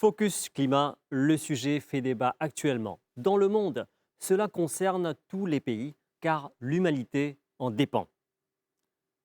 Focus Climat, le sujet fait débat actuellement. Dans le monde, cela concerne tous les pays car l'humanité en dépend.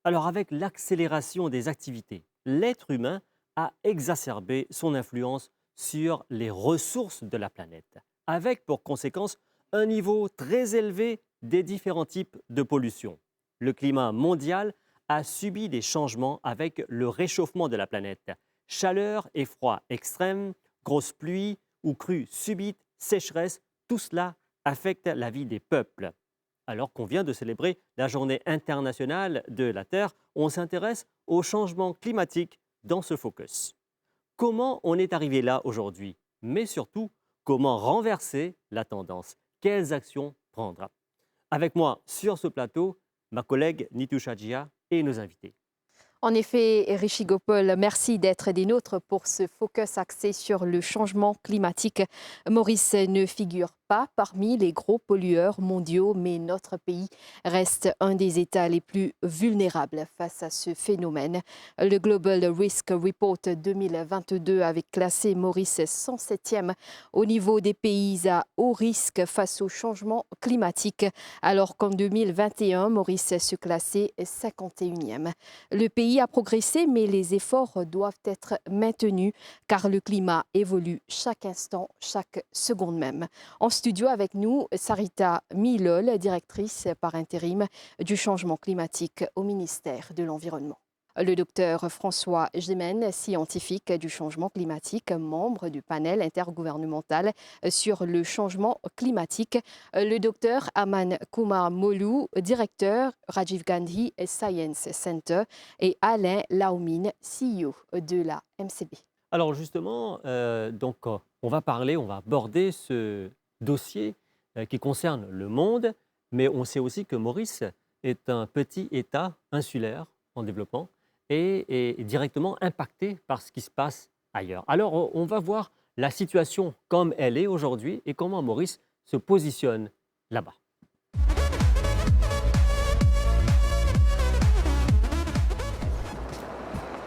Alors avec l'accélération des activités, l'être humain a exacerbé son influence sur les ressources de la planète, avec pour conséquence un niveau très élevé des différents types de pollution. Le climat mondial a subi des changements avec le réchauffement de la planète. Chaleur et froid extrêmes, grosses pluies ou crues subites, sécheresse, tout cela affecte la vie des peuples. Alors qu'on vient de célébrer la journée internationale de la Terre, on s'intéresse au changement climatique dans ce focus. Comment on est arrivé là aujourd'hui? Mais surtout, comment renverser la tendance? Quelles actions prendre? Avec moi sur ce plateau, ma collègue Nitoucha Djia et nos invités. En effet, Rishi Gopal, merci d'être des nôtres pour ce focus axé sur le changement climatique. Maurice ne figure pas parmi les gros pollueurs mondiaux, mais notre pays reste un des États les plus vulnérables face à ce phénomène. Le Global Risk Report 2022 avait classé Maurice 107e au niveau des pays à haut risque face au changement climatique, alors qu'en 2021, Maurice se classait 51e. Le pays a progressé, mais les efforts doivent être maintenus car le climat évolue chaque instant, chaque seconde même. En studio avec nous, Sarita Milol, directrice par intérim du changement climatique au ministère de l'Environnement. Le docteur François Gémen, scientifique du changement climatique, membre du panel intergouvernemental sur le changement climatique. Le docteur Aman Kumar Molou, directeur Rajiv Gandhi Science Center et Alain Laumine, CEO de la MCB. Alors justement, on va parler, on va aborder ce dossier qui concerne le monde, mais on sait aussi que Maurice est un petit État insulaire en développement et est directement impacté par ce qui se passe ailleurs. Alors on va voir la situation comme elle est aujourd'hui et comment Maurice se positionne là-bas.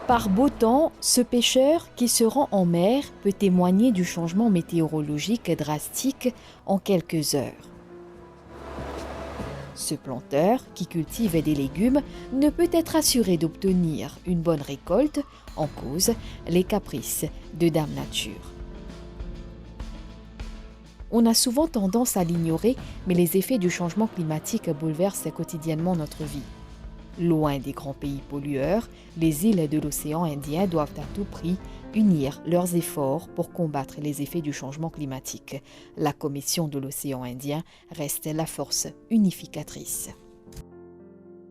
Par beau temps, ce pêcheur qui se rend en mer peut témoigner du changement météorologique drastique en quelques heures. Ce planteur, qui cultive des légumes, ne peut être assuré d'obtenir une bonne récolte, en cause les caprices de Dame Nature. On a souvent tendance à l'ignorer, mais les effets du changement climatique bouleversent quotidiennement notre vie. Loin des grands pays pollueurs, les îles de l'océan Indien doivent à tout prix unir leurs efforts pour combattre les effets du changement climatique. La Commission de l'océan Indien reste la force unificatrice.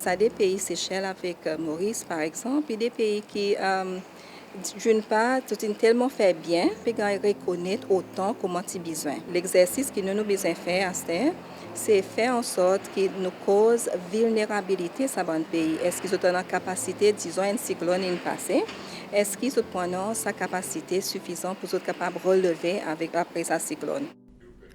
Ça des pays Seychelles avec Maurice par exemple, et des pays qui d'une part, tout est tellement fait bien, puis qu'on reconnaît autant comment tu as besoin. L'exercice que nous avons besoin de faire, c'est faire en sorte qu'il nous cause vulnérabilité à ce pays. Est-ce qu'ils ont la capacité, disons, un cyclone passé? Est-ce qu'ils ont sa capacité suffisante pour être capable de relever après ce cyclone?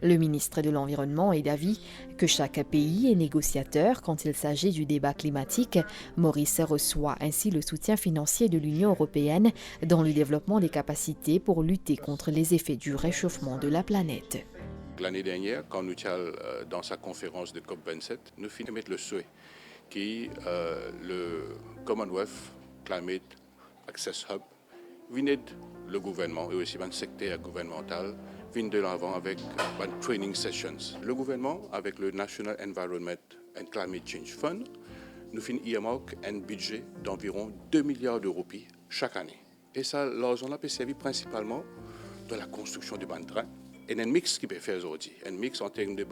Le ministre de l'Environnement est d'avis que chaque pays est négociateur quand il s'agit du débat climatique. Maurice reçoit ainsi le soutien financier de l'Union européenne dans le développement des capacités pour lutter contre les effets du réchauffement de la planète. L'année dernière, quand nous étions dans sa conférence de COP27, nous finissons mettre le souhait que le Commonwealth Climate Access Hub venait le gouvernement et aussi le secteur gouvernemental viennent de l'avant avec training sessions. Le gouvernement, avec le National Environment and Climate Change Fund, nous finissons earmarque un budget d'environ 2 milliards d'euros chaque année. Et ça, l'argent peut servir principalement dans la construction de bandes trains. Et un mix qui peut faire aujourd'hui, un mix en termes de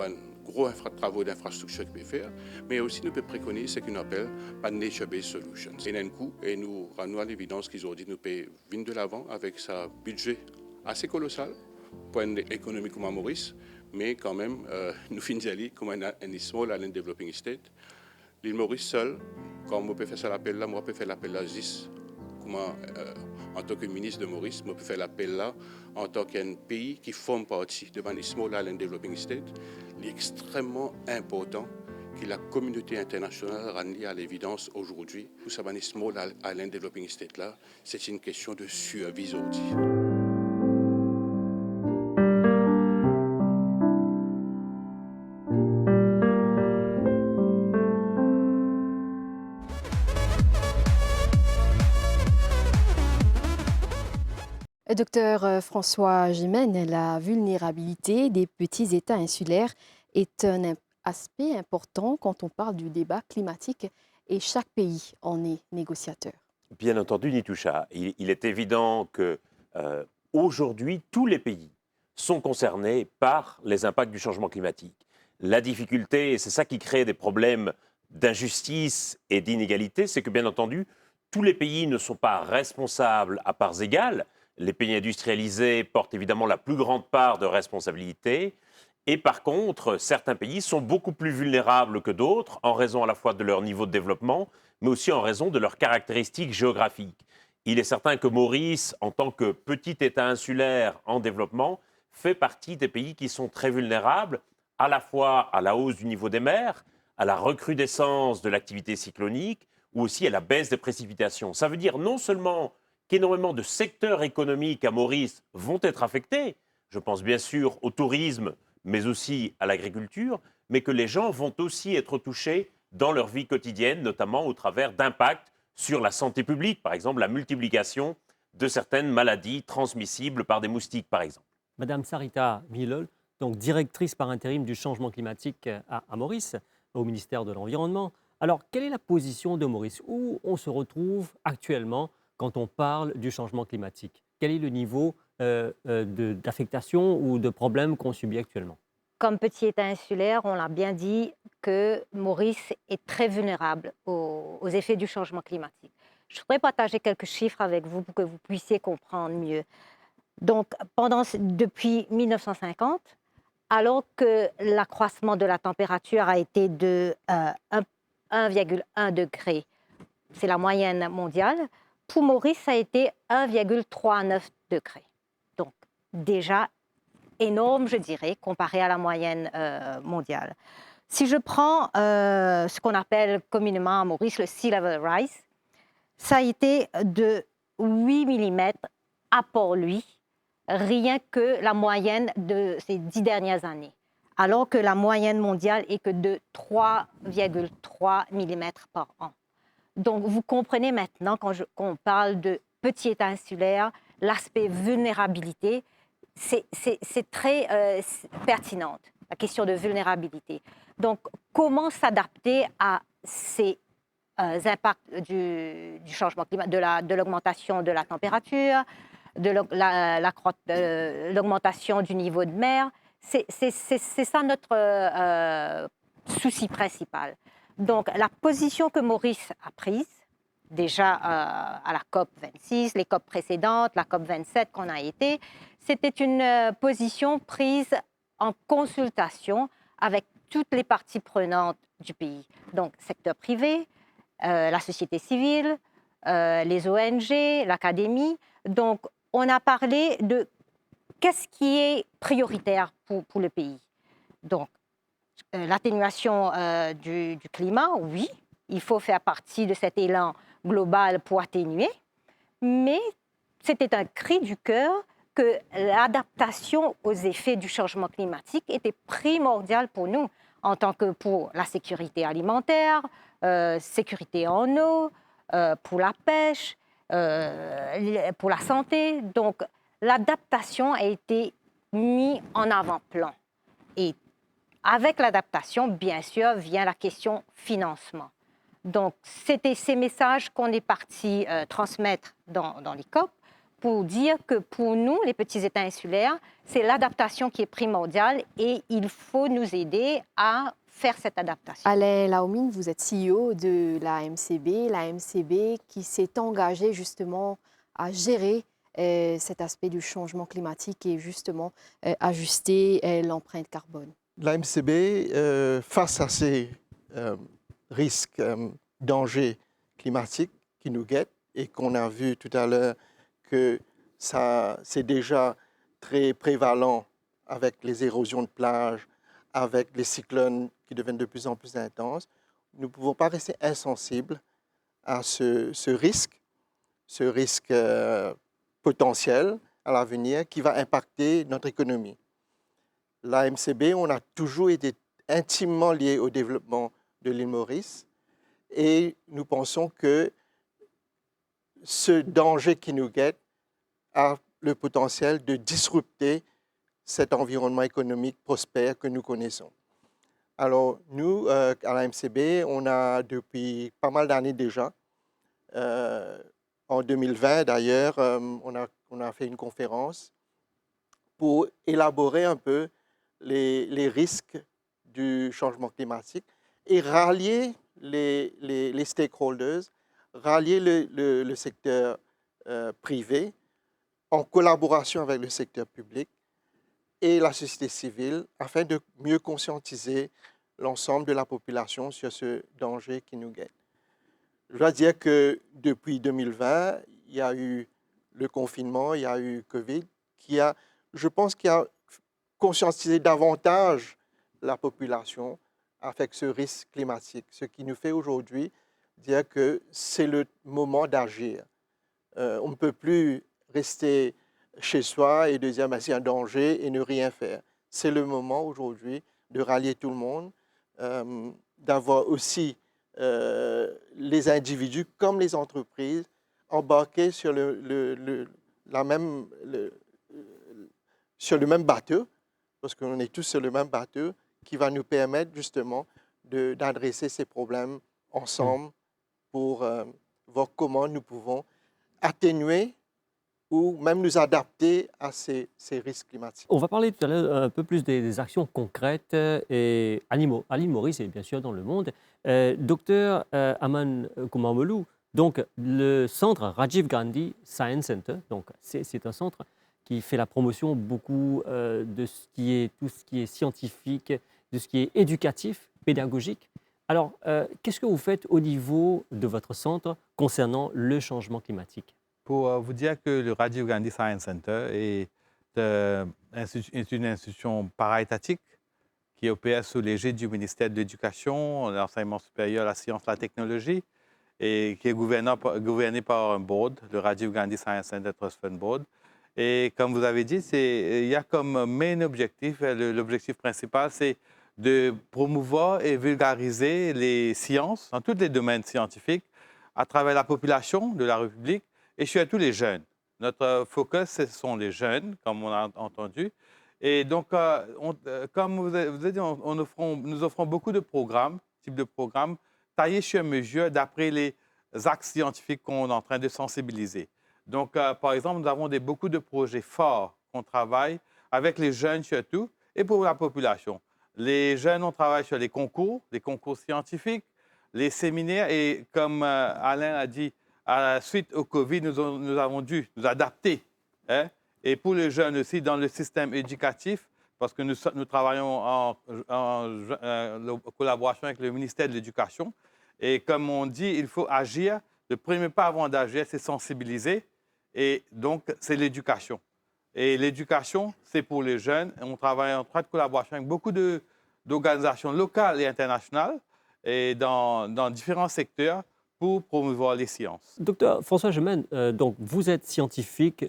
gros travaux d'infrastructure qui peut faire, mais aussi nous peut préconiser ce qu'on appelle nature-based solutions. Et un coup, et nous rendons à l'évidence qu'aujourd'hui nous peut venir de l'avant avec un budget assez colossal pour une économie comme à Maurice, mais quand même nous finissons comme un small island developing state. L'île Maurice seule, quand on peut faire ça l'appel là, moi je peux faire l'appel là 10. En tant que ministre de Maurice, je peux faire l'appel là en tant qu'un pays qui forme partie de un Small Island Developing State. Il est extrêmement important que la communauté internationale rende à l'évidence aujourd'hui que ce Small Island Developing State là, c'est une question de survie aujourd'hui. Docteur François Gimène, la vulnérabilité des petits États insulaires est un aspect important quand on parle du débat climatique et chaque pays en est négociateur. Bien entendu, Nitoucha, il est évident que aujourd'hui, tous les pays sont concernés par les impacts du changement climatique. La difficulté, et c'est ça qui crée des problèmes d'injustice et d'inégalité, c'est que bien entendu, tous les pays ne sont pas responsables à parts égales. Les pays industrialisés portent évidemment la plus grande part de responsabilité. Et par contre, certains pays sont beaucoup plus vulnérables que d'autres en raison à la fois de leur niveau de développement, mais aussi en raison de leurs caractéristiques géographiques. Il est certain que Maurice, en tant que petit État insulaire en développement, fait partie des pays qui sont très vulnérables, à la fois à la hausse du niveau des mers, à la recrudescence de l'activité cyclonique, ou aussi à la baisse des précipitations. Ça veut dire non seulement qu'énormément de secteurs économiques à Maurice vont être affectés, je pense bien sûr au tourisme, mais aussi à l'agriculture, mais que les gens vont aussi être touchés dans leur vie quotidienne, notamment au travers d'impacts sur la santé publique, par exemple la multiplication de certaines maladies transmissibles par des moustiques, par exemple. Madame Sarita Milol, donc directrice par intérim du changement climatique à Maurice, au ministère de l'Environnement. Alors, quelle est la position de Maurice? Où on se retrouve actuellement quand on parle du changement climatique? Quel est le niveau d'affectation ou de problèmes qu'on subit actuellement? Comme petit État insulaire, on l'a bien dit que Maurice est très vulnérable aux effets du changement climatique. Je voudrais partager quelques chiffres avec vous pour que vous puissiez comprendre mieux. Donc, depuis 1950, alors que l'accroissement de la température a été de 1,1 degré, c'est la moyenne mondiale, pour Maurice, ça a été 1,39 degré. Donc, déjà énorme, je dirais, comparé à la moyenne mondiale. Si je prends ce qu'on appelle communément à Maurice le sea level rise, ça a été de 8 mm à Port-Louis, rien que la moyenne de ces 10 dernières années, alors que la moyenne mondiale est que de 3,3 mm par an. Donc, vous comprenez maintenant, quand on parle de petit État insulaire, l'aspect vulnérabilité, c'est très pertinente, la question de vulnérabilité. Donc, comment s'adapter à ces impacts du changement climatique, de l'augmentation de la température, de l'augmentation du niveau de mer? C'est ça notre souci principal. Donc, la position que Maurice a prise, déjà à la COP 26, les COP précédentes, la COP 27 qu'on a été, c'était une position prise en consultation avec toutes les parties prenantes du pays. Donc, secteur privé, la société civile, les ONG, l'académie. Donc, on a parlé de qu'est-ce qui est prioritaire pour le pays. Donc, l'atténuation du climat, oui, il faut faire partie de cet élan global pour atténuer, mais c'était un cri du cœur que l'adaptation aux effets du changement climatique était primordiale pour nous, en tant que pour la sécurité alimentaire, sécurité en eau, pour la pêche, pour la santé. Donc, l'adaptation a été mise en avant-plan. Et avec l'adaptation, bien sûr, vient la question financement. Donc, c'était ces messages qu'on est parti transmettre dans les COP pour dire que pour nous, les petits États insulaires, c'est l'adaptation qui est primordiale et il faut nous aider à faire cette adaptation. Alain Laumine, vous êtes CEO de l'AMCB qui s'est engagé justement à gérer cet aspect du changement climatique et justement ajuster l'empreinte carbone. L'AMCB, face à ces risques, dangers climatiques qui nous guettent et qu'on a vu tout à l'heure que c'est déjà très prévalent avec les érosions de plage, avec les cyclones qui deviennent de plus en plus intenses, nous ne pouvons pas rester insensibles à ce risque potentiel à l'avenir qui va impacter notre économie. L'AMCB, on a toujours été intimement lié au développement de l'île Maurice et nous pensons que ce danger qui nous guette a le potentiel de disrupter cet environnement économique prospère que nous connaissons. Alors, nous, à la MCB, on a depuis pas mal d'années déjà, en 2020 d'ailleurs, on a fait une conférence pour élaborer un peu les risques du changement climatique et rallier les stakeholders, rallier le secteur privé en collaboration avec le secteur public et la société civile afin de mieux conscientiser l'ensemble de la population sur ce danger qui nous guette. Je dois dire que depuis 2020, il y a eu le confinement, il y a eu Covid, je pense, qui a conscientisé davantage la population avec ce risque climatique, ce qui nous fait aujourd'hui dire que c'est le moment d'agir. On ne peut plus rester chez soi et de dire c'est un danger et ne rien faire. C'est le moment aujourd'hui de rallier tout le monde, d'avoir aussi les individus comme les entreprises embarqués sur le même bateau, parce qu'on est tous sur le même bateau, qui va nous permettre justement d'adresser ces problèmes ensemble pour voir comment nous pouvons atténuer ou même nous adapter à ces risques climatiques. On va parler tout à l'heure un peu plus des actions concrètes et à l'île Maurice et bien sûr dans le monde. Docteur Aman Koumamolou, donc le centre Rajiv Gandhi Science Center, donc c'est un centre qui fait la promotion beaucoup de tout ce qui est scientifique, de ce qui est éducatif, pédagogique. Alors, qu'est-ce que vous faites au niveau de votre centre concernant le changement climatique? Pour vous dire que le Rajiv Gandhi Science Center est une institution para-étatique qui opère sous l'égide du ministère de l'Éducation, de l'Enseignement supérieur, la science, la technologie, et qui est gouverné par un board, le Rajiv Gandhi Science Center Trust Fund Board. Et comme vous avez dit, il y a comme main objectif, l'objectif principal, c'est de promouvoir et vulgariser les sciences dans tous les domaines scientifiques à travers la population de la République et surtout les jeunes. Notre focus, ce sont les jeunes, comme on a entendu. Et donc, comme vous avez dit, nous offrons beaucoup de programmes, types de programmes, taillés sur mesure d'après les axes scientifiques qu'on est en train de sensibiliser. Donc, par exemple, nous avons beaucoup de projets forts qu'on travaille avec les jeunes surtout et pour la population. Les jeunes, on travaille sur les concours scientifiques, les séminaires et comme Alain a dit, suite au Covid, nous avons dû nous adapter. Hein? Et pour les jeunes aussi, dans le système éducatif, parce que nous travaillons en collaboration avec le ministère de l'Éducation. Et comme on dit, il faut agir. Le premier pas avant d'agir, c'est sensibiliser. Et donc, c'est l'éducation. Et l'éducation, c'est pour les jeunes. On travaille en étroite collaboration avec beaucoup d'organisations locales et internationales et dans différents secteurs pour promouvoir les sciences. Docteur François Gemène, donc vous êtes scientifique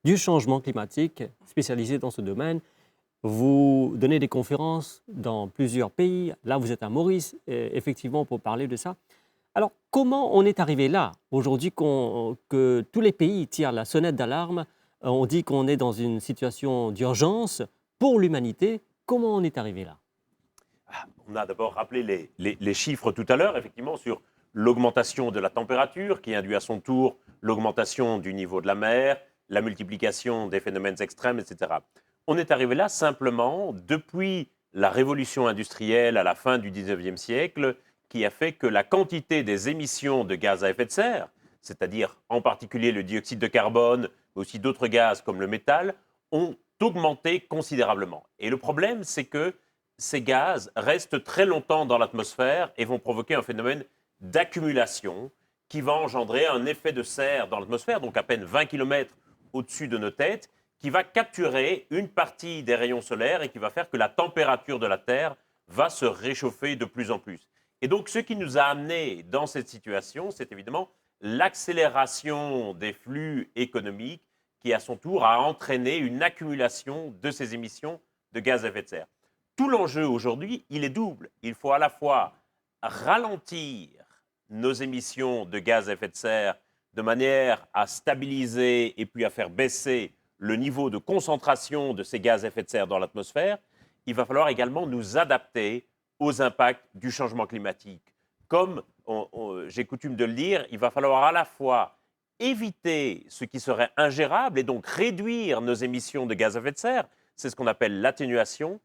du changement climatique, spécialisé dans ce domaine. Vous donnez des conférences dans plusieurs pays. Là, vous êtes à Maurice, effectivement, pour parler de ça. Alors, comment on est arrivé là, aujourd'hui, que tous les pays tirent la sonnette d'alarme? On dit qu'on est dans une situation d'urgence pour l'humanité. Comment on est arrivé là? On a d'abord rappelé les chiffres tout à l'heure, effectivement, sur l'augmentation de la température qui induit à son tour l'augmentation du niveau de la mer, la multiplication des phénomènes extrêmes, etc. On est arrivé là simplement depuis la révolution industrielle à la fin du 19e siècle qui a fait que la quantité des émissions de gaz à effet de serre, c'est-à-dire en particulier le dioxyde de carbone, mais aussi d'autres gaz comme le métal, ont augmenté considérablement. Et le problème, c'est que ces gaz restent très longtemps dans l'atmosphère et vont provoquer un phénomène d'accumulation qui va engendrer un effet de serre dans l'atmosphère, donc à peine 20 km au-dessus de nos têtes, qui va capturer une partie des rayons solaires et qui va faire que la température de la Terre va se réchauffer de plus en plus. Et donc, ce qui nous a amenés dans cette situation, c'est évidemment l'accélération des flux économiques qui, à son tour, a entraîné une accumulation de ces émissions de gaz à effet de serre. Tout l'enjeu aujourd'hui, il est double. Il faut à la fois ralentir nos émissions de gaz à effet de serre de manière à stabiliser et puis à faire baisser le niveau de concentration de ces gaz à effet de serre dans l'atmosphère, il va falloir également nous adapter aux impacts du changement climatique. Comme j'ai coutume de le dire, il va falloir à la fois éviter ce qui serait ingérable et donc réduire nos émissions de gaz à effet de serre, c'est ce qu'on appelle l'atténuation.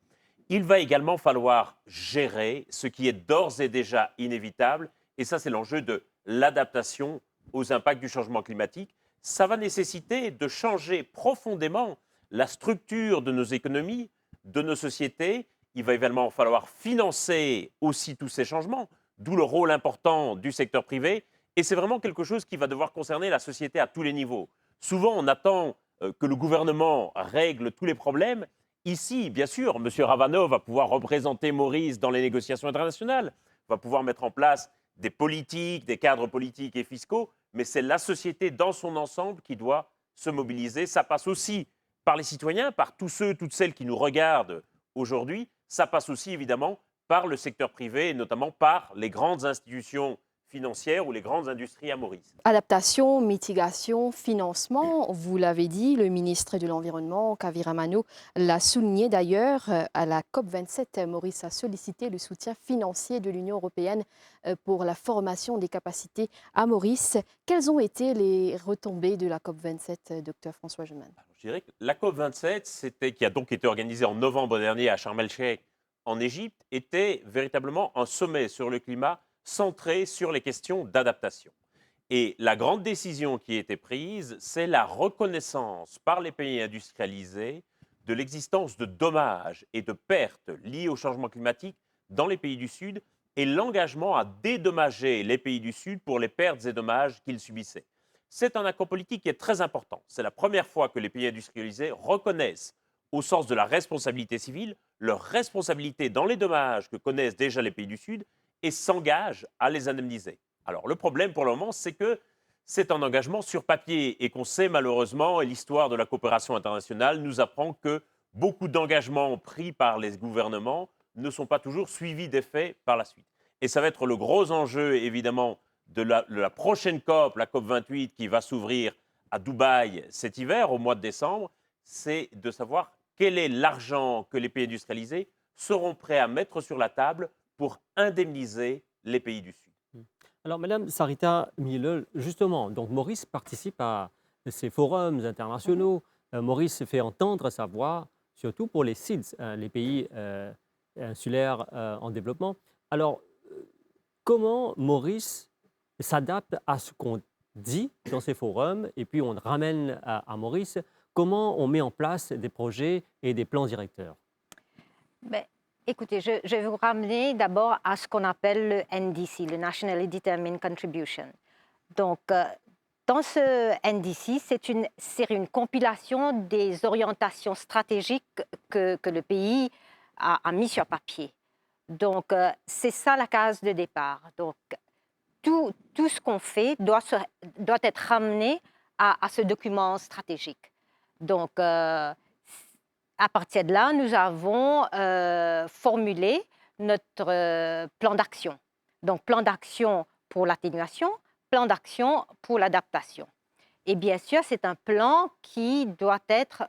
Il va également falloir gérer ce qui est d'ores et déjà inévitable, et ça c'est l'enjeu de l'adaptation aux impacts du changement climatique. Ça va nécessiter de changer profondément la structure de nos économies, de nos sociétés. Il va également falloir financer aussi tous ces changements, d'où le rôle important du secteur privé. Et c'est vraiment quelque chose qui va devoir concerner la société à tous les niveaux. Souvent, on attend que le gouvernement règle tous les problèmes. Ici, bien sûr, M. Ravanov va pouvoir représenter Maurice dans les négociations internationales, va pouvoir mettre en place des politiques, des cadres politiques et fiscaux, mais c'est la société dans son ensemble qui doit se mobiliser. Ça passe aussi par les citoyens, par tous ceux, toutes celles qui nous regardent aujourd'hui. Ça passe aussi évidemment par le secteur privé et notamment par les grandes institutions financières ou les grandes industries à Maurice. Adaptation, mitigation, financement, vous l'avez dit, le ministre de l'Environnement, Kaviramano, l'a souligné d'ailleurs à la COP27. Maurice a sollicité le soutien financier de l'Union européenne pour la formation des capacités à Maurice. Quelles ont été les retombées de la COP27, docteur François Gemène? Je dirais que la COP27, qui a donc été organisée en novembre dernier à Sharm el-Sheikh en Égypte, était véritablement un sommet sur le climat centré sur les questions d'adaptation. Et la grande décision qui a été prise, c'est la reconnaissance par les pays industrialisés de l'existence de dommages et de pertes liés au changement climatique dans les pays du Sud et l'engagement à dédommager les pays du Sud pour les pertes et dommages qu'ils subissaient. C'est un accord politique qui est très important. C'est la première fois que les pays industrialisés reconnaissent, au sens de la responsabilité civile, leur responsabilité dans les dommages que connaissent déjà les pays du Sud et s'engagent à les indemniser. Alors le problème pour le moment, c'est que c'est un engagement sur papier et qu'on sait malheureusement, et l'histoire de la coopération internationale nous apprend que beaucoup d'engagements pris par les gouvernements ne sont pas toujours suivis d'effets par la suite. Et ça va être le gros enjeu évidemment de la prochaine COP, la COP 28 qui va s'ouvrir à Dubaï cet hiver, au mois de décembre, c'est de savoir quel est l'argent que les pays industrialisés seront prêts à mettre sur la table pour indemniser les pays du Sud. Alors, Madame Sarita Miele, justement, donc Maurice participe à ces forums internationaux. Maurice fait entendre sa voix, surtout pour les SIDS, les pays insulaires en développement. Alors, comment Maurice s'adapte à ce qu'on dit dans ces forums et puis on ramène à Maurice? Comment on met en place des projets et des plans directeurs? Écoutez, je vais vous ramener d'abord à ce qu'on appelle le NDC, le Nationally Determined Contribution. Donc, dans ce NDC, c'est une compilation des orientations stratégiques que le pays a mis sur papier. Donc, c'est ça la case de départ. Donc, tout ce qu'on fait doit être ramené à ce document stratégique. Donc, à partir de là, nous avons formulé notre plan d'action. Donc, plan d'action pour l'atténuation, plan d'action pour l'adaptation. Et bien sûr, c'est un plan qui doit être,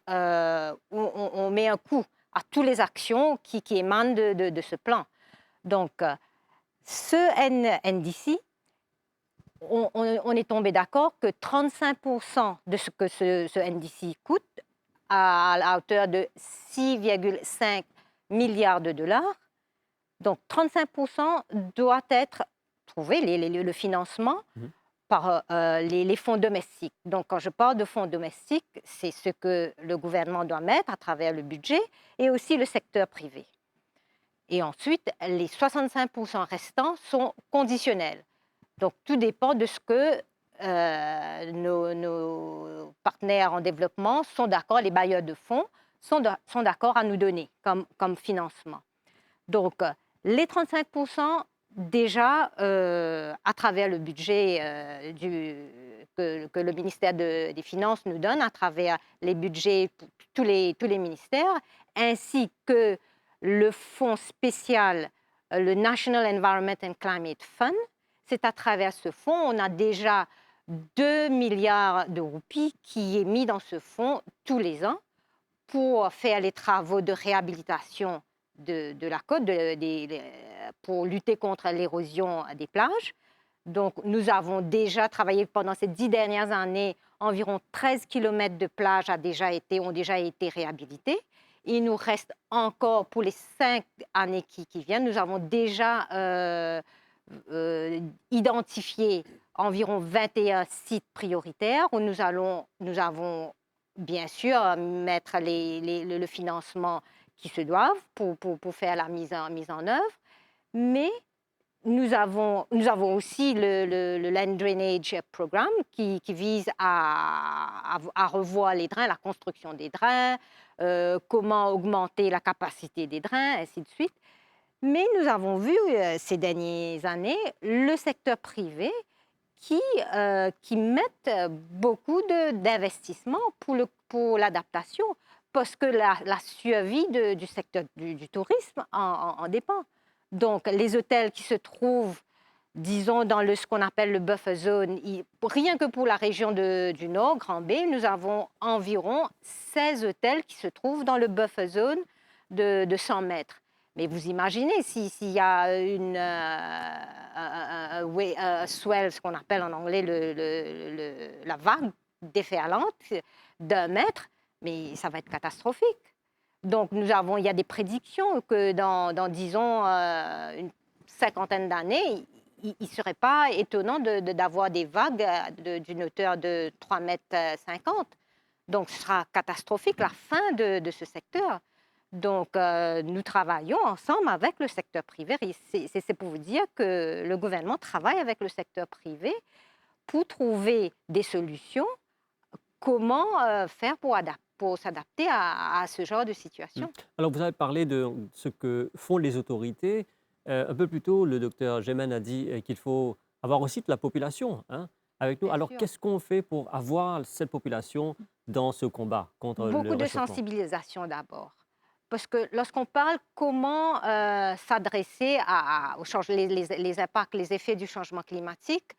on met un coup à toutes les actions qui émanent de ce plan. Donc, ce NDC, on est tombé d'accord que 35% de ce que ce NDC coûte, à la hauteur de 6,5 milliards de dollars. Donc, 35% doit être trouvé, le financement, par les fonds domestiques. Donc, quand je parle de fonds domestiques, c'est ce que le gouvernement doit mettre à travers le budget et aussi le secteur privé. Et ensuite, les 65% restants sont conditionnels. Donc, tout dépend de ce que nos partenaires en développement sont d'accord, les bailleurs de fonds sont d'accord à nous donner comme financement. Donc, les 35%, déjà, à travers le budget que le ministère des Finances nous donne, à travers les budgets pour tous les ministères, ainsi que le fonds spécial, le National Environment and Climate Fund, c'est à travers ce fonds, on a déjà 2 milliards de roupies qui est mis dans ce fonds tous les ans pour faire les travaux de réhabilitation de la côte, pour lutter contre l'érosion des plages. Donc, nous avons déjà travaillé pendant ces 10 dernières années, environ 13 kilomètres de plages ont déjà été réhabilités. Il nous reste encore, pour les 5 années qui viennent, nous avons déjà identifié environ 21 sites prioritaires où nous avons bien sûr mettre le financement qui se doivent pour faire la mise en œuvre, mais nous avons aussi le Land Drainage Programme qui vise à revoir les drains, la construction des drains, comment augmenter la capacité des drains, ainsi de suite. Mais nous avons vu ces dernières années le secteur privé qui mettent beaucoup d'investissements pour l'adaptation, parce que la survie du secteur du tourisme en dépend. Donc, les hôtels qui se trouvent, disons, dans ce qu'on appelle le buffer zone, rien que pour la région du Nord, Grand B, nous avons environ 16 hôtels qui se trouvent dans le buffer zone de 100 mètres. Mais vous imaginez, s'il y a un swell, ce qu'on appelle en anglais la vague déferlante d'1 mètre, mais ça va être catastrophique. Donc, il y a des prédictions que dans disons, une cinquantaine d'années, il ne serait pas étonnant d'avoir des vagues d'une hauteur de 3,50 mètres. Donc, ce sera catastrophique, la fin de ce secteur. Donc, nous travaillons ensemble avec le secteur privé. C'est pour vous dire que le gouvernement travaille avec le secteur privé pour trouver des solutions. Comment faire pour s'adapter à ce genre de situation. Alors, vous avez parlé de ce que font les autorités. Un peu plus tôt, le docteur Gemen a dit qu'il faut avoir aussi toute la population avec nous. Bien Alors, sûr. qu'est-ce qu'on fait pour avoir cette population dans ce combat contre le Beaucoup de réchauffement? sensibilisation d'abord. Parce que lorsqu'on parle comment s'adresser les impacts, les effets du changement climatique,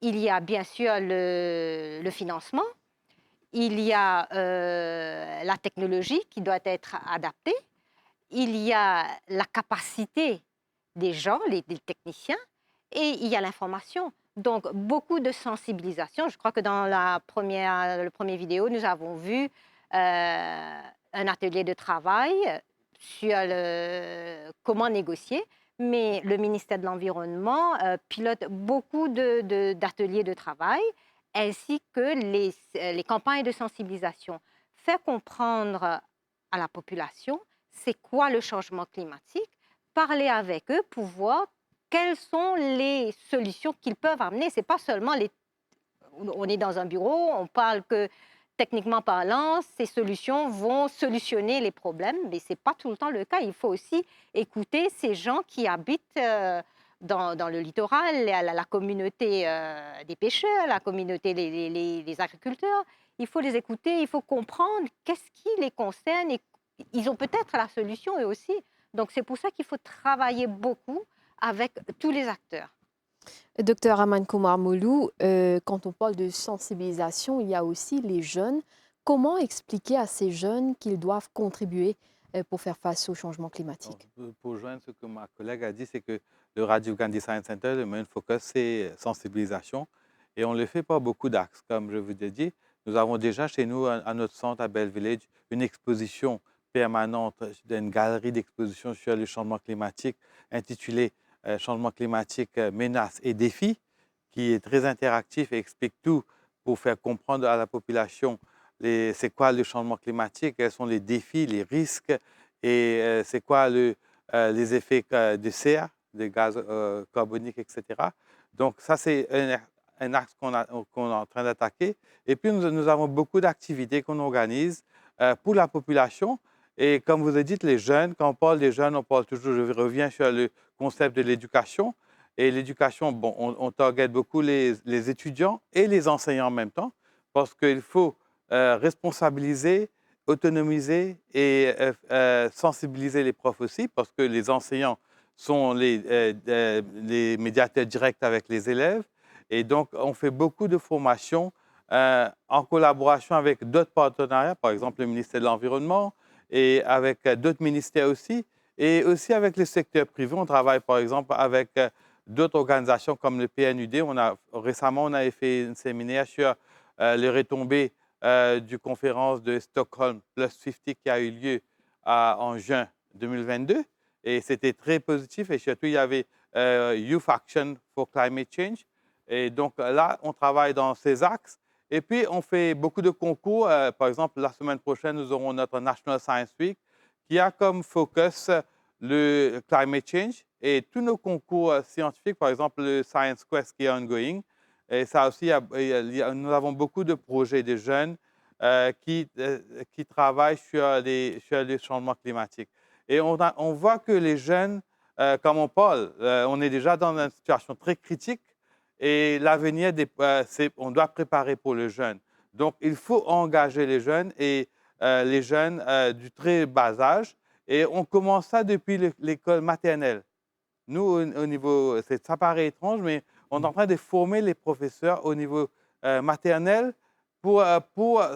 il y a bien sûr le financement, il y a la technologie qui doit être adaptée, il y a la capacité des gens, les techniciens, et il y a l'information. Donc, beaucoup de sensibilisation. Je crois que dans le premier vidéo, nous avons vu un atelier de travail sur comment négocier, mais le ministère de l'Environnement pilote beaucoup d'ateliers de travail, ainsi que les campagnes de sensibilisation. Faire comprendre à la population c'est quoi le changement climatique, parler avec eux pour voir quelles sont les solutions qu'ils peuvent amener. C'est pas seulement on est dans un bureau, on parle que techniquement parlant, ces solutions vont solutionner les problèmes, mais ce n'est pas tout le temps le cas. Il faut aussi écouter ces gens qui habitent dans le littoral, la communauté des pêcheurs, la communauté des agriculteurs. Il faut les écouter, il faut comprendre qu'est-ce qui les concerne et ils ont peut-être la solution eux aussi. Donc c'est pour ça qu'il faut travailler beaucoup avec tous les acteurs. Docteur Aman Koumar Moulou, quand on parle de sensibilisation, il y a aussi les jeunes. Comment expliquer à ces jeunes qu'ils doivent contribuer pour faire face au changement climatique? Pour rejoindre ce que ma collègue a dit, c'est que le Radio Gandhi Science Center, le main focus, c'est sensibilisation. Et on le fait par beaucoup d'axes. Comme je vous ai dit, nous avons déjà chez nous, à notre centre à Bell Village, une exposition permanente, une galerie d'exposition sur le changement climatique intitulée Changement climatique, menaces et défis, qui est très interactif et explique tout pour faire comprendre à la population c'est quoi le changement climatique, quels sont les défis, les risques et c'est quoi les effets de serre, des gaz carboniques, etc. Donc ça, c'est un axe qu'on est en train d'attaquer. Et puis, nous avons beaucoup d'activités qu'on organise pour la population. Et comme vous avez dit, les jeunes, quand on parle des jeunes, on parle toujours, je reviens sur le concept de l'éducation. Et l'éducation, bon, on target beaucoup les étudiants et les enseignants en même temps, parce qu'il faut responsabiliser, autonomiser et sensibiliser les profs aussi, parce que les enseignants sont les médiateurs directs avec les élèves. Et donc, on fait beaucoup de formations en collaboration avec d'autres partenariats, par exemple le ministère de l'Environnement et avec d'autres ministères aussi, et aussi avec le secteur privé. On travaille par exemple avec d'autres organisations comme le PNUD. Récemment, on avait fait un séminaire sur les retombées du conférence de Stockholm Plus 50 qui a eu lieu en juin 2022. Et c'était très positif. Et surtout, il y avait Youth Action for Climate Change. Et donc là, on travaille dans ces axes. Et puis, on fait beaucoup de concours. Par exemple, la semaine prochaine, nous aurons notre National Science Week qui a comme focus le climate change. Et tous nos concours scientifiques, par exemple le Science Quest qui est ongoing. Et ça aussi, nous avons beaucoup de projets de jeunes qui travaillent sur les changements climatiques. Et on voit que les jeunes, comme on parle, on est déjà dans une situation très critique et l'avenir, on doit préparer pour les jeunes. Donc, il faut engager les jeunes et les jeunes du très bas âge. Et on commence ça depuis l'école maternelle. Nous, au niveau, ça paraît étrange, mais on est en train de former les professeurs au niveau maternel pour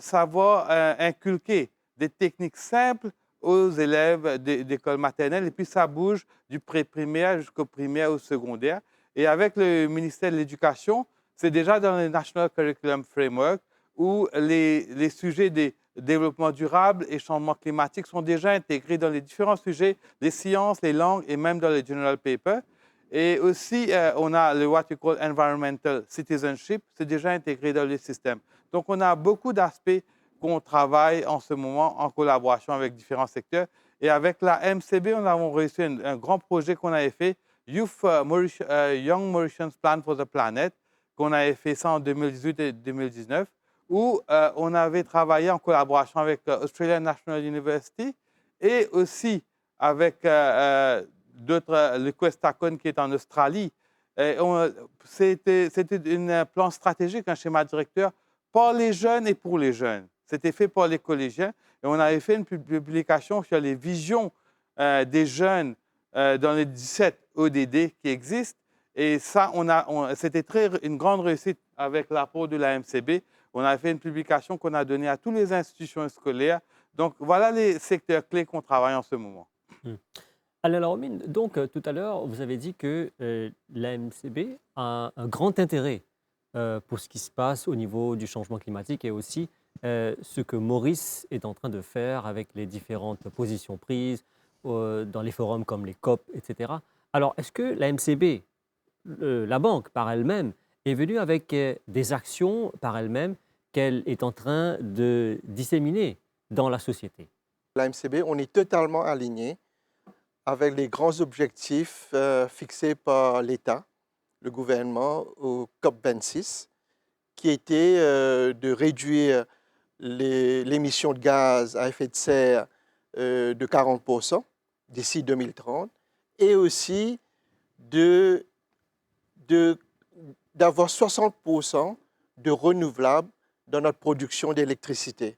savoir inculquer des techniques simples aux élèves d'école maternelle. Et puis, ça bouge du pré-primaire jusqu'au primaire ou secondaire. Et avec le ministère de l'Éducation, c'est déjà dans le National Curriculum Framework où les sujets des développement durable et changement climatique sont déjà intégrés dans les différents sujets, les sciences, les langues et même dans les journal papers. Et aussi, on a le what we call environmental citizenship, c'est déjà intégré dans le système. Donc, on a beaucoup d'aspects qu'on travaille en ce moment en collaboration avec différents secteurs. Et avec la MCB, on a réussi un grand projet qu'on avait fait, Young Mauritians Plan for the Planet, qu'on avait fait ça en 2018 et 2019, où on avait travaillé en collaboration avec Australian National University et aussi avec le Questacon qui est en Australie. C'était un plan stratégique, un schéma directeur pour les jeunes et pour les jeunes. C'était fait pour les collégiens et on avait fait une publication sur les visions des jeunes dans les 17 ODD qui existent. Et ça, c'était une grande réussite avec l'apport de la MCB. On a fait une publication qu'on a donnée à toutes les institutions scolaires. Donc, voilà les secteurs clés qu'on travaille en ce moment. Alain Laromine, donc tout à l'heure, vous avez dit que la MCB a un grand intérêt pour ce qui se passe au niveau du changement climatique et aussi ce que Maurice est en train de faire avec les différentes positions prises dans les forums comme les COP, etc. Alors, est-ce que la MCB, la banque par elle-même, est venue avec des actions par elle-même qu'elle est en train de disséminer dans la société? La MCB, on est totalement aligné avec les grands objectifs fixés par l'État, le gouvernement au COP26, qui était de réduire l'émission de gaz à effet de serre de 40% d'ici 2030 et aussi d'avoir 60% de renouvelables dans notre production d'électricité,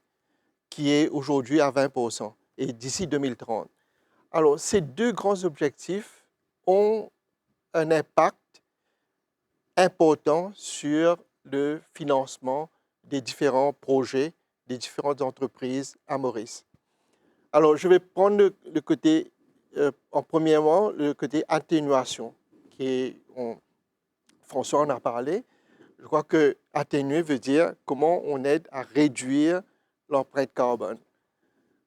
qui est aujourd'hui à 20%, et d'ici 2030. Alors, ces deux grands objectifs ont un impact important sur le financement des différents projets, des différentes entreprises à Maurice. Alors, je vais prendre le côté, premièrement, le côté atténuation, François en a parlé. Je crois que atténuer veut dire comment on aide à réduire l'empreinte carbone.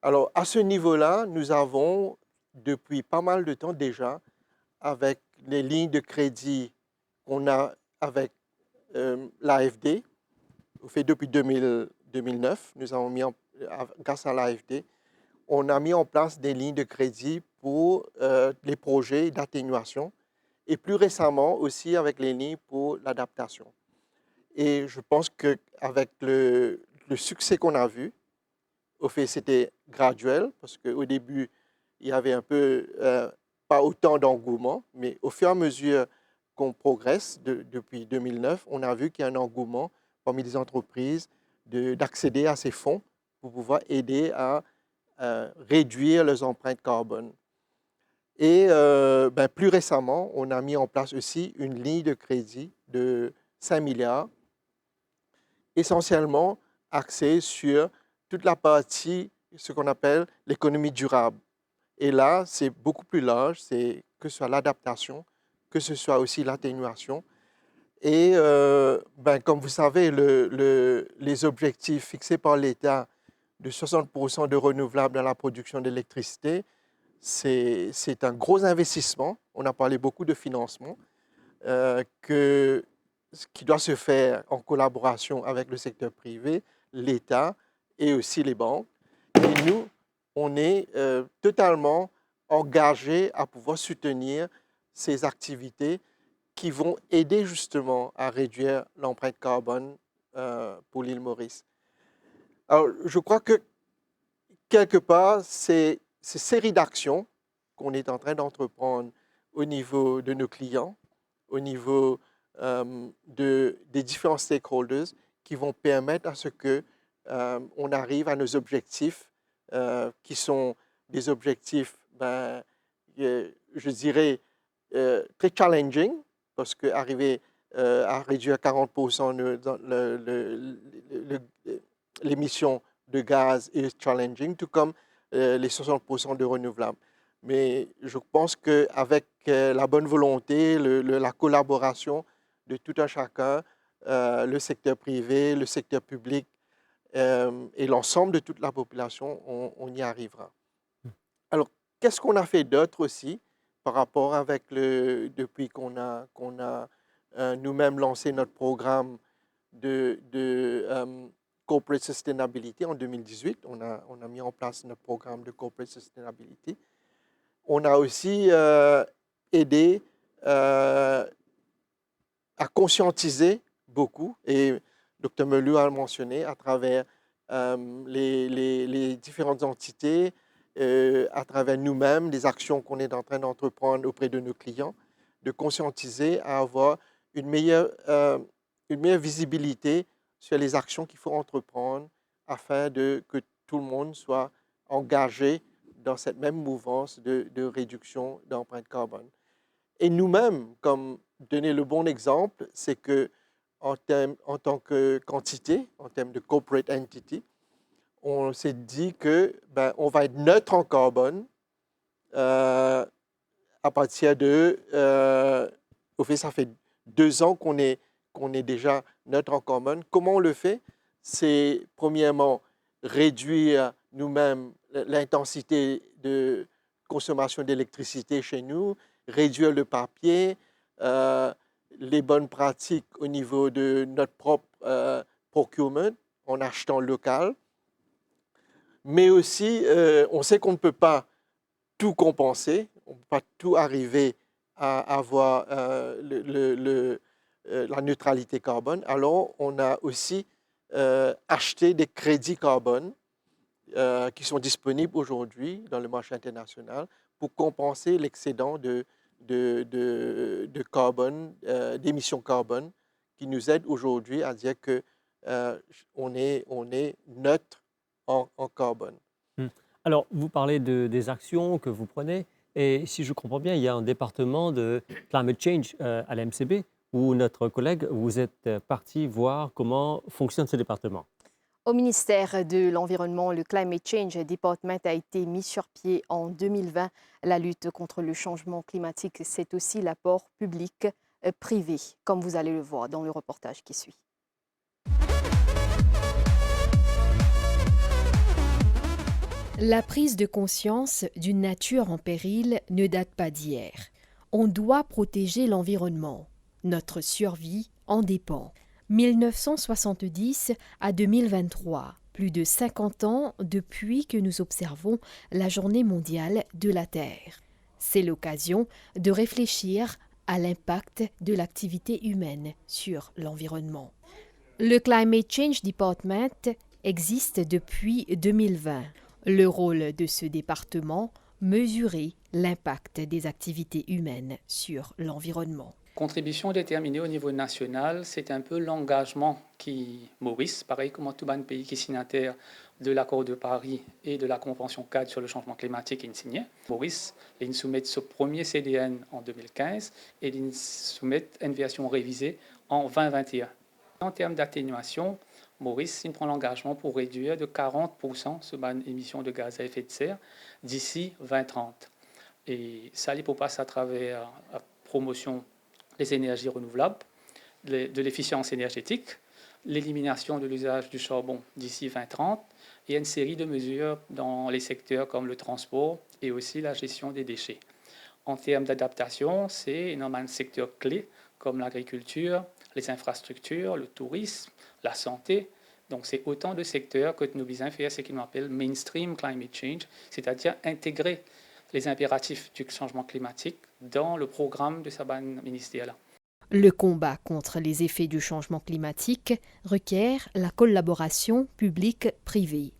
Alors, à ce niveau-là, nous avons, depuis pas mal de temps déjà, avec les lignes de crédit qu'on a avec l'AFD, fait depuis 2009, nous avons grâce à l'AFD, on a mis en place des lignes de crédit pour les projets d'atténuation et plus récemment aussi avec les lignes pour l'adaptation. Et je pense qu'avec le succès qu'on a vu, au fait c'était graduel parce qu'au début il y avait un peu pas autant d'engouement, mais au fur et à mesure qu'on progresse depuis 2009, on a vu qu'il y a un engouement parmi les entreprises d'accéder à ces fonds pour pouvoir aider à réduire leurs empreintes carbone. Et plus récemment, on a mis en place aussi une ligne de crédit de 5 milliards, essentiellement axés sur toute la partie, ce qu'on appelle l'économie durable. Et là, c'est beaucoup plus large, c'est que ce soit l'adaptation, que ce soit aussi l'atténuation. Et comme vous savez, les objectifs fixés par l'État de 60% de renouvelables dans la production d'électricité, c'est un gros investissement. On a parlé beaucoup de financement qui doit se faire en collaboration avec le secteur privé, l'État et aussi les banques. Et nous, on est totalement engagés à pouvoir soutenir ces activités qui vont aider justement à réduire l'empreinte carbone pour l'île Maurice. Alors, je crois que quelque part, c'est ces séries d'actions qu'on est en train d'entreprendre au niveau de nos clients, au niveau des différents stakeholders qui vont permettre à ce qu'on arrive à nos objectifs qui sont des objectifs, je dirais, très challenging, parce qu'arriver à réduire 40% l'émission de gaz est challenging, tout comme les 60% de renouvelables. Mais je pense qu'avec la bonne volonté, la collaboration de tout un chacun, le secteur privé, le secteur public et l'ensemble de toute la population, on y arrivera. Alors, qu'est-ce qu'on a fait d'autre aussi par rapport avec depuis qu'on a nous-mêmes lancé notre programme de Corporate Sustainability en 2018. On a mis en place notre programme de Corporate Sustainability. On a aussi aidé à conscientiser beaucoup, et Dr Melou a mentionné à travers les différentes entités, à travers nous-mêmes, les actions qu'on est en train d'entreprendre auprès de nos clients, de conscientiser à avoir une meilleure visibilité sur les actions qu'il faut entreprendre afin que tout le monde soit engagé dans cette même mouvance de réduction d'empreinte carbone. Et nous-mêmes, comme donner le bon exemple, c'est que en tant que quantité, en termes de corporate entity, on s'est dit que on va être neutre en carbone à partir de... au fait, ça fait 2 ans qu'on est déjà neutre en carbone. Comment on le fait? C'est premièrement réduire nous-mêmes l'intensité de consommation d'électricité chez nous, réduire le papier, les bonnes pratiques au niveau de notre propre procurement en achetant local. Mais aussi, on sait qu'on ne peut pas tout compenser, on ne peut pas tout arriver à avoir la neutralité carbone. Alors, on a aussi acheté des crédits carbone qui sont disponibles aujourd'hui dans le marché international pour compenser l'excédent de carbone, d'émissions carbone, qui nous aide aujourd'hui à dire qu'on est neutre en carbone. Alors, vous parlez des actions que vous prenez, et si je comprends bien, il y a un département de Climate Change à l'AMCB, où notre collègue, vous êtes parti voir comment fonctionne ce département. Au ministère de l'Environnement, le Climate Change Department a été mis sur pied en 2020. La lutte contre le changement climatique, c'est aussi l'apport public-privé, comme vous allez le voir dans le reportage qui suit. La prise de conscience d'une nature en péril ne date pas d'hier. On doit protéger l'environnement. Notre survie en dépend. 1970 à 2023, plus de 50 ans depuis que nous observons la Journée mondiale de la Terre. C'est l'occasion de réfléchir à l'impact de l'activité humaine sur l'environnement. Le Climate Change Department existe depuis 2020. Le rôle de ce département, mesurer l'impact des activités humaines sur l'environnement. Contribution déterminée au niveau national, c'est un peu l'engagement qui Maurice, pareil comme tout le pays qui est signataire de l'accord de Paris et de la Convention cadre sur le changement climatique est signé. Maurice, il soumet ce premier CDN en 2015 et il soumet une version révisée en 2021. En termes d'atténuation, Maurice il prend l'engagement pour réduire de 40% ces émissions de gaz à effet de serre d'ici 2030. Et ça, il passe à travers la promotion des énergies renouvelables, de l'efficience énergétique, l'élimination de l'usage du charbon d'ici 2030 et une série de mesures dans les secteurs comme le transport et aussi la gestion des déchets. En termes d'adaptation, c'est énormément de secteurs clés comme l'agriculture, les infrastructures, le tourisme, la santé. Donc, c'est autant de secteurs que nous visons faire ce qu'on appelle mainstream climate change, c'est-à-dire intégrer les impératifs du changement climatique dans le programme de ce ministère-là. Le combat contre les effets du changement climatique requiert la collaboration publique-privée.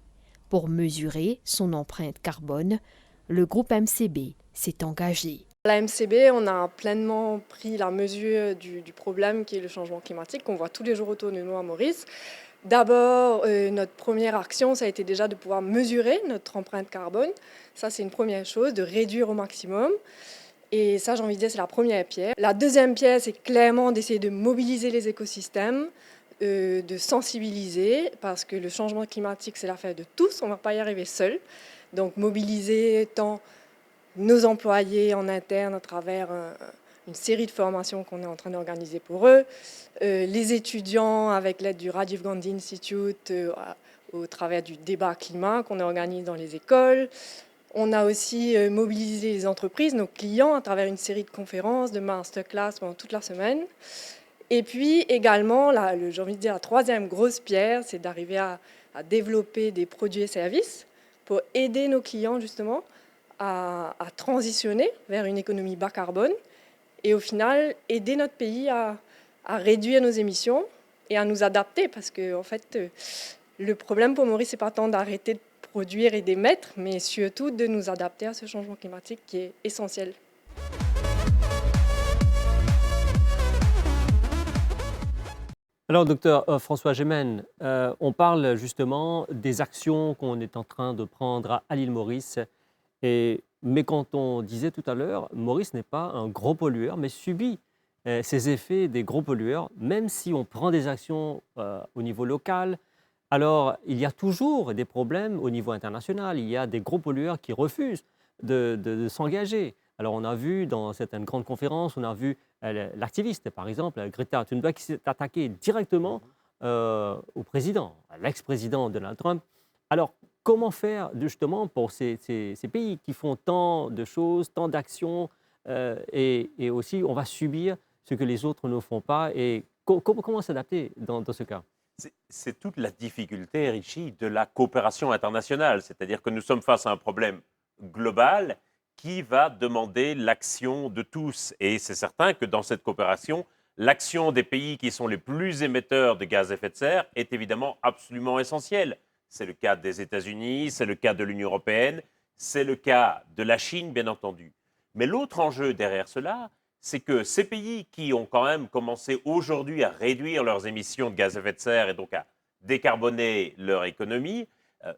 Pour mesurer son empreinte carbone, le groupe MCB s'est engagé. À la MCB, on a pleinement pris la mesure du problème qui est le changement climatique qu'on voit tous les jours autour de nous à Maurice. D'abord, notre première action, ça a été déjà de pouvoir mesurer notre empreinte carbone. Ça, c'est une première chose, de réduire au maximum. Et ça, j'ai envie de dire, c'est la première pierre. La deuxième pierre, c'est clairement d'essayer de mobiliser les écosystèmes, de sensibiliser, parce que le changement climatique, c'est l'affaire de tous, on ne va pas y arriver seul. Donc, mobiliser tant nos employés en interne à travers une série de formations qu'on est en train d'organiser pour eux, les étudiants avec l'aide du Rajiv Gandhi Institute au travers du débat climat qu'on organise dans les écoles. On a aussi mobilisé les entreprises, nos clients, à travers une série de conférences, de masterclass pendant toute la semaine. Et puis également, j'ai envie de dire, la troisième grosse pierre, c'est d'arriver à développer des produits et services pour aider nos clients justement à transitionner vers une économie bas carbone et au final aider notre pays à réduire nos émissions et à nous adapter parce que en fait, le problème pour Maurice, c'est pas tant d'arrêter de produire et d'émettre, mais surtout de nous adapter à ce changement climatique qui est essentiel. Alors, docteur François Gemène, on parle justement des actions qu'on est en train de prendre à l'île Maurice. Mais quand on disait tout à l'heure, Maurice n'est pas un gros pollueur, mais subit ces effets des gros pollueurs, même si on prend des actions au niveau local. Alors, il y a toujours des problèmes au niveau international. Il y a des gros pollueurs qui refusent de s'engager. Alors, on a vu dans certaines grandes conférences, on a vu l'activiste, par exemple, Greta Thunberg, qui s'est attaquée directement au président, à l'ex-président Donald Trump. Alors, comment faire justement pour ces pays qui font tant de choses, tant d'actions, et aussi on va subir ce que les autres ne font pas, et comment s'adapter dans ce cas? C'est toute la difficulté, Richie, de la coopération internationale. C'est-à-dire que nous sommes face à un problème global qui va demander l'action de tous. Et c'est certain que dans cette coopération, l'action des pays qui sont les plus émetteurs de gaz à effet de serre est évidemment absolument essentielle. C'est le cas des États-Unis, c'est le cas de l'Union européenne, c'est le cas de la Chine, bien entendu. Mais l'autre enjeu derrière cela, c'est que ces pays qui ont quand même commencé aujourd'hui à réduire leurs émissions de gaz à effet de serre et donc à décarboner leur économie,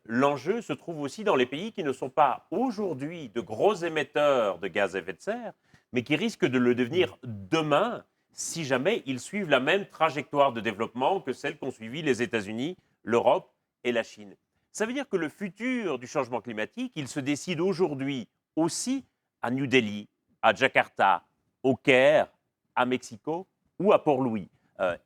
l'enjeu se trouve aussi dans les pays qui ne sont pas aujourd'hui de gros émetteurs de gaz à effet de serre, mais qui risquent de le devenir demain si jamais ils suivent la même trajectoire de développement que celle qu'ont suivi les États-Unis, l'Europe et la Chine. Ça veut dire que le futur du changement climatique, il se décide aujourd'hui aussi à New Delhi, à Jakarta, au Caire, à Mexico ou à Port-Louis.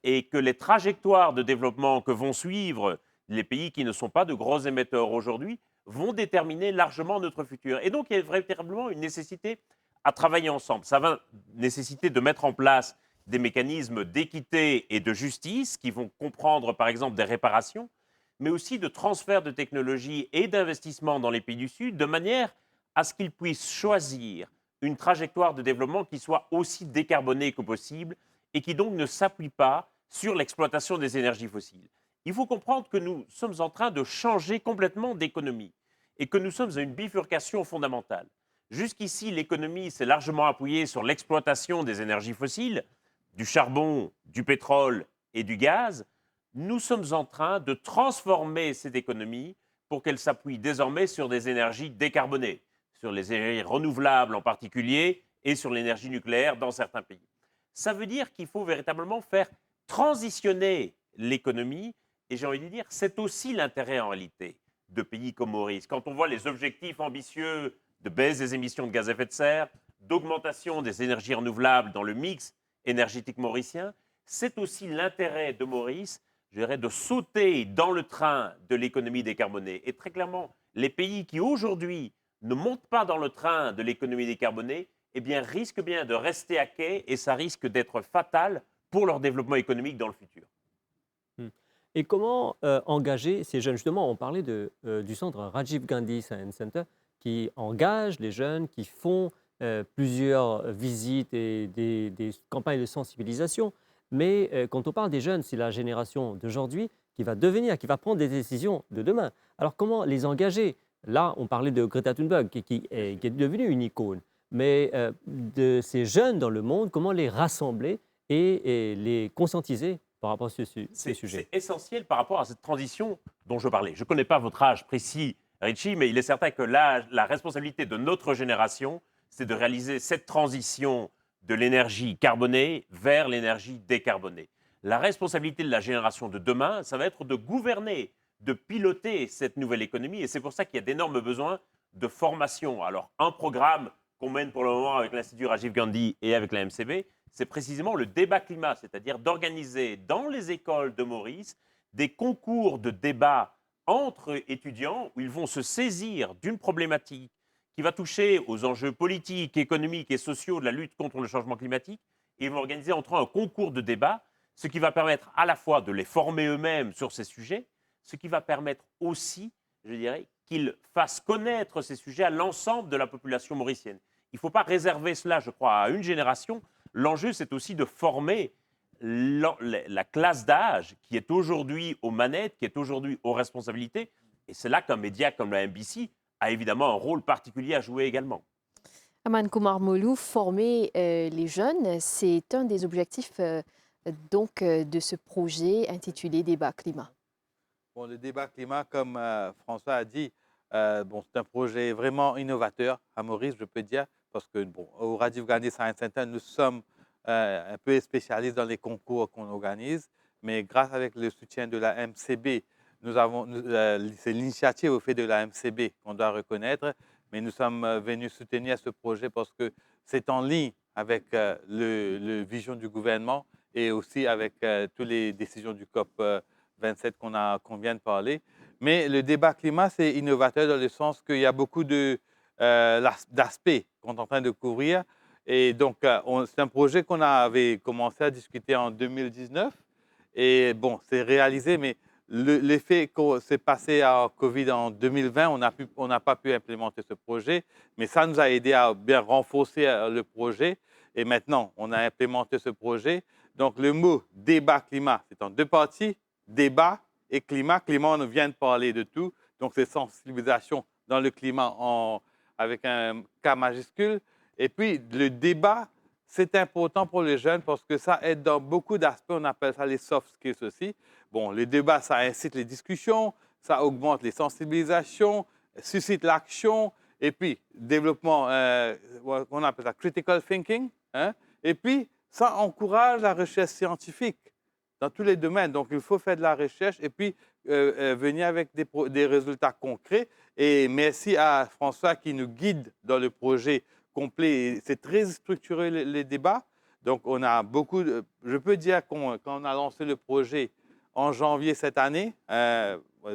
Et que les trajectoires de développement que vont suivre les pays qui ne sont pas de gros émetteurs aujourd'hui vont déterminer largement notre futur. Et donc, il y a véritablement une nécessité à travailler ensemble. Ça va nécessiter de mettre en place des mécanismes d'équité et de justice qui vont comprendre, par exemple, des réparations, mais aussi de transfert de technologie et d'investissement dans les pays du Sud, de manière à ce qu'ils puissent choisir une trajectoire de développement qui soit aussi décarbonée que possible et qui donc ne s'appuie pas sur l'exploitation des énergies fossiles. Il faut comprendre que nous sommes en train de changer complètement d'économie et que nous sommes à une bifurcation fondamentale. Jusqu'ici, l'économie s'est largement appuyée sur l'exploitation des énergies fossiles, du charbon, du pétrole et du gaz, nous sommes en train de transformer cette économie pour qu'elle s'appuie désormais sur des énergies décarbonées, sur les énergies renouvelables en particulier et sur l'énergie nucléaire dans certains pays. Ça veut dire qu'il faut véritablement faire transitionner l'économie et j'ai envie de dire, c'est aussi l'intérêt en réalité de pays comme Maurice. Quand on voit les objectifs ambitieux de baisse des émissions de gaz à effet de serre, d'augmentation des énergies renouvelables dans le mix énergétique mauricien, c'est aussi l'intérêt de Maurice, je dirais, de sauter dans le train de l'économie décarbonée. Et très clairement, les pays qui aujourd'hui ne montent pas dans le train de l'économie décarbonée, eh bien, risquent bien de rester à quai et ça risque d'être fatal pour leur développement économique dans le futur. Et comment engager ces jeunes? Justement, on parlait du centre Rajiv Gandhi Science Center qui engage les jeunes, qui font plusieurs visites et des campagnes de sensibilisation. Mais quand on parle des jeunes, c'est la génération d'aujourd'hui qui va devenir, qui va prendre des décisions de demain. Alors comment les engager? Là, on parlait de Greta Thunberg qui est devenue une icône. Mais de ces jeunes dans le monde, comment les rassembler et les conscientiser par rapport à ce sujet? C'est essentiel par rapport à cette transition dont je parlais. Je ne connais pas votre âge précis, Richie, mais il est certain que la responsabilité de notre génération, c'est de réaliser cette transition de l'énergie carbonée vers l'énergie décarbonée. La responsabilité de la génération de demain, ça va être de gouverner, de piloter cette nouvelle économie. Et c'est pour ça qu'il y a d'énormes besoins de formation. Alors, un programme qu'on mène pour le moment avec l'Institut Rajiv Gandhi et avec la MCB, c'est précisément le débat climat, c'est-à-dire d'organiser dans les écoles de Maurice des concours de débat entre étudiants où ils vont se saisir d'une problématique qui va toucher aux enjeux politiques, économiques et sociaux de la lutte contre le changement climatique. Et ils vont organiser entre eux un concours de débat, ce qui va permettre à la fois de les former eux-mêmes sur ces sujets, ce qui va permettre aussi, je dirais, qu'ils fassent connaître ces sujets à l'ensemble de la population mauricienne. Il ne faut pas réserver cela, je crois, à une génération. L'enjeu, c'est aussi de former la classe d'âge qui est aujourd'hui aux manettes, qui est aujourd'hui aux responsabilités. Et c'est là qu'un média comme la MBC a évidemment un rôle particulier à jouer également. Aman Kumar Molou, former les jeunes, c'est un des objectifs de ce projet intitulé Débat climat. Bon, le débat climat, comme François a dit, c'est un projet vraiment innovateur à Maurice, je peux dire, parce que au Rajiv Gandhi Science Center, nous sommes un peu spécialistes dans les concours qu'on organise, mais grâce avec le soutien de la MCB, c'est l'initiative au fait de la MCB qu'on doit reconnaître, mais nous sommes venus soutenir ce projet parce que c'est en ligne avec le vision du gouvernement et aussi avec toutes les décisions du COP 27 qu'on vient de parler. Mais le débat climat, c'est innovateur dans le sens qu'il y a beaucoup d'aspects qu'on est en train de couvrir. Et donc, c'est un projet qu'on avait commencé à discuter en 2019. Et bon, c'est réalisé, mais l'effet qu'on s'est passé à Covid en 2020, on n'a pas pu implémenter ce projet. Mais ça nous a aidé à bien renforcer le projet. Et maintenant, on a implémenté ce projet. Donc, le mot débat climat, c'est en deux parties. Débat et climat. Climat, on vient de parler de tout. Donc, c'est sensibilisation dans le climat avec un K majuscule. Et puis, le débat, c'est important pour les jeunes parce que ça aide dans beaucoup d'aspects. On appelle ça les soft skills aussi. Bon, le débat, ça incite les discussions, ça augmente les sensibilisations, suscite l'action. Et puis, développement, on appelle ça critical thinking. Hein? Et puis, ça encourage la recherche scientifique dans tous les domaines. Donc, il faut faire de la recherche et puis venir avec des résultats concrets. Et merci à François qui nous guide dans le projet complet. C'est très structuré les débats. Donc, on a beaucoup je peux dire quand on a lancé le projet en janvier cette année,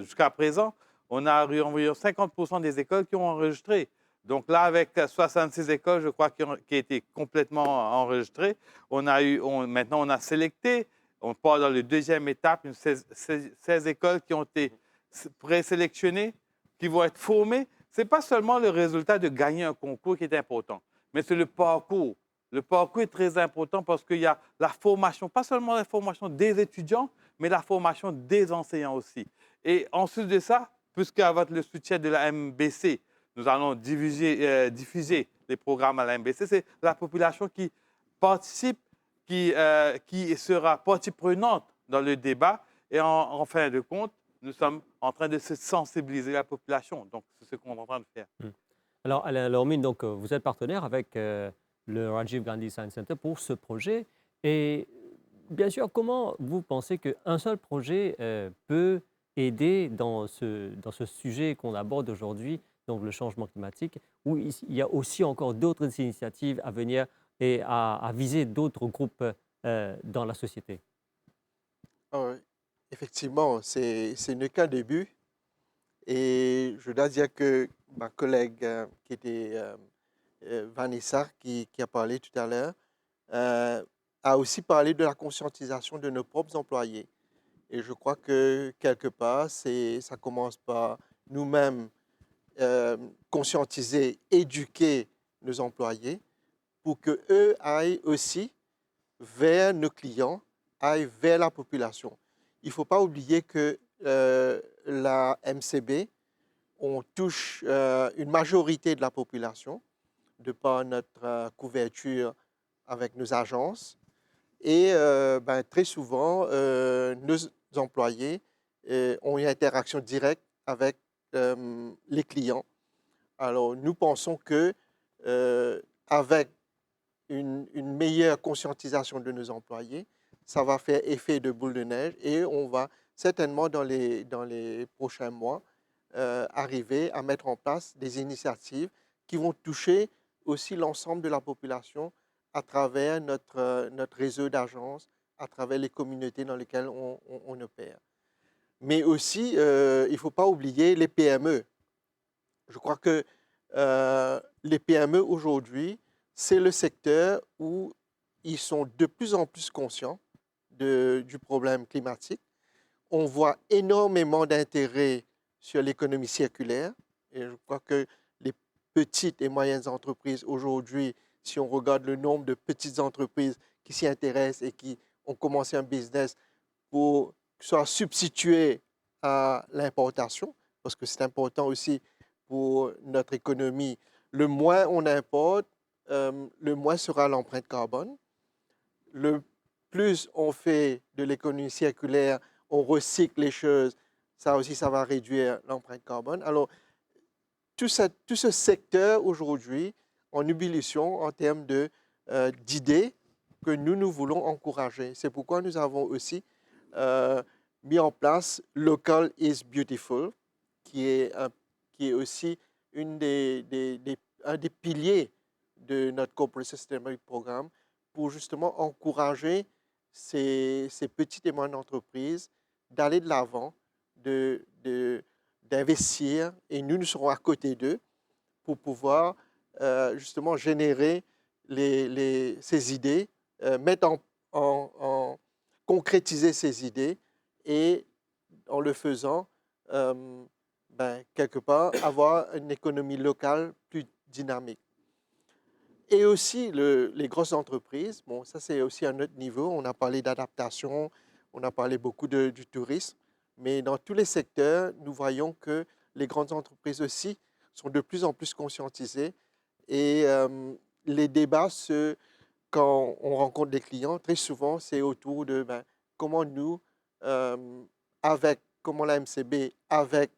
jusqu'à présent, on a eu environ 50% des écoles qui ont enregistré. Donc là, avec 66 écoles, je crois, qui ont été complètement enregistrées, maintenant, on a sélecté. On part dans la deuxième étape, 16 écoles qui ont été présélectionnées, qui vont être formées. Ce n'est pas seulement le résultat de gagner un concours qui est important, mais c'est le parcours. Le parcours est très important parce qu'il y a la formation, pas seulement la formation des étudiants, mais la formation des enseignants aussi. Et ensuite de ça, puisqu'avec le soutien de la MBC, nous allons diffuser les programmes à la MBC, c'est la population qui participe, qui sera partie prenante dans le débat. Et en fin de compte, nous sommes en train de sensibiliser la population. Donc, c'est ce qu'on est en train de faire. Alors, Alain Lormine, donc, vous êtes partenaire avec le Rajiv Gandhi Science Center pour ce projet. Et bien sûr, comment vous pensez qu'un seul projet peut aider dans ce sujet qu'on aborde aujourd'hui, donc le changement climatique, où il y a aussi encore d'autres initiatives à venir et à viser d'autres groupes dans la société? Effectivement, c'est n'est qu'un début. Et je dois dire que ma collègue qui était Vanessa, qui a parlé tout à l'heure, a aussi parlé de la conscientisation de nos propres employés. Et je crois que quelque part, ça commence par nous-mêmes conscientiser, éduquer nos employés pour qu'eux aillent aussi vers nos clients, aillent vers la population. Il ne faut pas oublier que la MCB, on touche une majorité de la population de par notre couverture avec nos agences. Et très souvent, nos employés ont une interaction directe avec les clients. Alors, nous pensons que avec une meilleure conscientisation de nos employés, ça va faire effet de boule de neige et on va certainement dans les prochains mois arriver à mettre en place des initiatives qui vont toucher aussi l'ensemble de la population à travers notre réseau d'agences, à travers les communautés dans lesquelles on opère. Mais aussi, il ne faut pas oublier les PME. Je crois que les PME aujourd'hui, c'est le secteur où ils sont de plus en plus conscients du problème climatique. On voit énormément d'intérêt sur l'économie circulaire. Et je crois que les petites et moyennes entreprises aujourd'hui, si on regarde le nombre de petites entreprises qui s'y intéressent et qui ont commencé un business pour soit substituer à l'importation, parce que c'est important aussi pour notre économie. Le moins on importe, le moins sera l'empreinte carbone. Le plus on fait de l'économie circulaire, on recycle les choses, ça aussi, ça va réduire l'empreinte carbone. Alors, tout ce secteur aujourd'hui en ébullition en termes d'idées que nous voulons encourager. C'est pourquoi nous avons aussi mis en place Local is Beautiful, qui est aussi un des piliers de notre Corporate Sustainability Programme pour justement encourager ces petites et moyennes entreprises d'aller de l'avant, d'investir, et nous serons à côté d'eux pour pouvoir justement générer ces idées, concrétiser ces idées et en le faisant, quelque part, avoir une économie locale plus dynamique. Et aussi les grosses entreprises, bon, ça c'est aussi à notre niveau, on a parlé d'adaptation, on a parlé beaucoup du tourisme, mais dans tous les secteurs, nous voyons que les grandes entreprises aussi sont de plus en plus conscientisées et les débats, quand on rencontre des clients, très souvent c'est autour de comment nous, comment la MCB, avec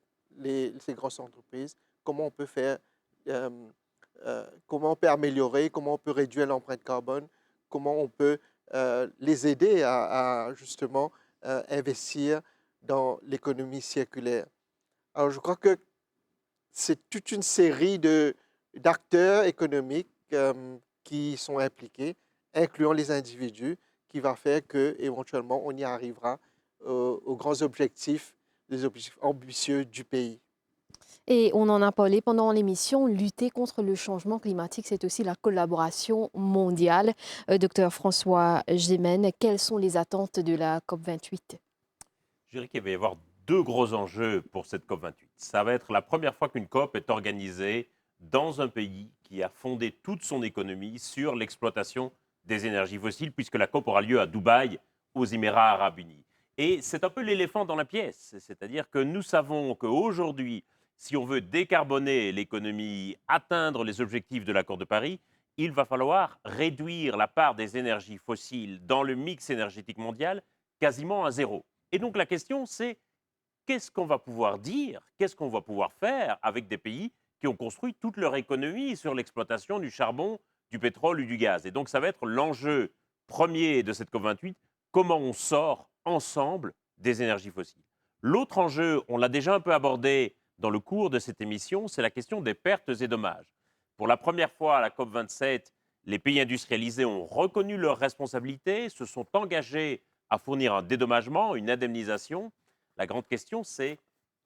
ces grosses entreprises, comment on peut faire, comment on peut améliorer, comment on peut réduire l'empreinte carbone, comment on peut les aider à justement investir dans l'économie circulaire. Alors, je crois que c'est toute une série d'acteurs économiques qui sont impliqués, incluant les individus, qui va faire qu'éventuellement, on y arrivera aux grands objectifs, les objectifs ambitieux du pays. Et on en a parlé pendant l'émission, lutter contre le changement climatique, c'est aussi la collaboration mondiale. Docteur François Gémen, quelles sont les attentes de la COP28? Je dirais qu'il va y avoir deux gros enjeux pour cette COP28. Ça va être la première fois qu'une COP est organisée dans un pays qui a fondé toute son économie sur l'exploitation des énergies fossiles, puisque la COP aura lieu à Dubaï, aux Émirats arabes unis. Et c'est un peu l'éléphant dans la pièce, c'est-à-dire que nous savons qu'aujourd'hui, si on veut décarboner l'économie, atteindre les objectifs de l'accord de Paris, il va falloir réduire la part des énergies fossiles dans le mix énergétique mondial quasiment à zéro. Et donc la question, c'est qu'est-ce qu'on va pouvoir dire, qu'est-ce qu'on va pouvoir faire avec des pays qui ont construit toute leur économie sur l'exploitation du charbon, du pétrole ou du gaz. Et donc ça va être l'enjeu premier de cette COP28, comment on sort ensemble des énergies fossiles. L'autre enjeu, on l'a déjà un peu abordé dans le cours de cette émission, c'est la question des pertes et dommages. Pour la première fois à la COP27, les pays industrialisés ont reconnu leurs responsabilités, se sont engagés à fournir un dédommagement, une indemnisation. La grande question, c'est